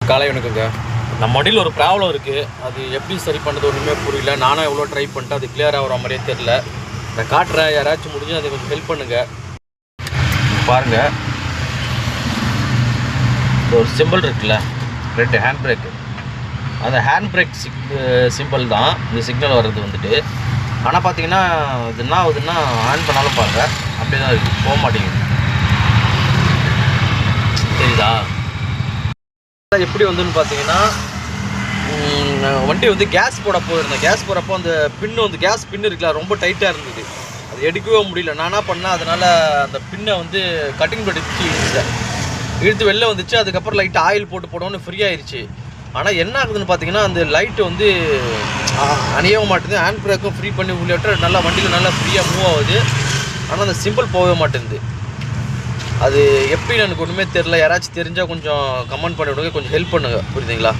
காலை வணக்கங்க. நம்ம வண்டியில் ஒரு ப்ராப்ளம் இருக்குது. அது எப்படி சரி பண்ணுறது ஒன்றுமே புரியல. நானும் எவ்வளோ ட்ரை பண்ணிட்டு அது கிளியராக வர மாதிரியே தெரில. நான் காட்டுறேன், யாராச்சும் முடிஞ்சு அதை கொஞ்சம் ஹெல்ப் பண்ணுங்கள். பாருங்கள், ஒரு சிம்பிள் இருக்குல்ல, ரெண்டு ஹேண்ட் பிரேக்கு. அந்த ஹேண்ட் பிரேக் சிம்பிள் தான் இந்த சிக்னல் வர்றது வந்துட்டு. ஆனால் பார்த்தீங்கன்னா இது என்ன ஆகுதுன்னா, ஆன் பண்ணாலும் பாருங்கள் அப்படியே தான் இருக்குது, போக மாட்டேங்குது. தெரியுதா? எப்படி வந்துன்னு பார்த்தீங்கன்னா, வண்டி வந்து கேஸ் போட போயிருந்தேன். கேஸ் போகிறப்போ அந்த பின்னு வந்து கேஸ் பின்னு இருக்குல்ல, ரொம்ப டைட்டாக இருந்தது. அது எடுக்கவே முடியல. நான் என்ன பண்ணேன், அதனால் அந்த பின்னை வந்து கட்டிங் பிளேட் வச்சு இழுத்து வெளில வந்துச்சு. அதுக்கப்புறம் லைட்டு ஆயில் போட்டோன்னு ஃப்ரீ ஆயிடுச்சு. ஆனால் என்ன ஆகுதுன்னு பார்த்தீங்கன்னா, அந்த லைட்டு வந்து அணையவே மாட்டேங்குது. ஹேண்ட் பிரேக்கும் ஃப்ரீ பண்ணி உள்ளே விட்டு நல்லா வண்டியில் நல்லா ஃப்ரீயாக மூவ் ஆகுது. ஆனால் அந்த சிம்பிள் போகவே மாட்டேங்குது. அது எப்படின்னு எனக்கு ஒன்றுமே தெரில. யாராச்சும் தெரிஞ்சால் கொஞ்சம் கமெண்ட் பண்ணி விடுங்க, கொஞ்சம் ஹெல்ப் பண்ணுங்கள், புரியுதுங்களா?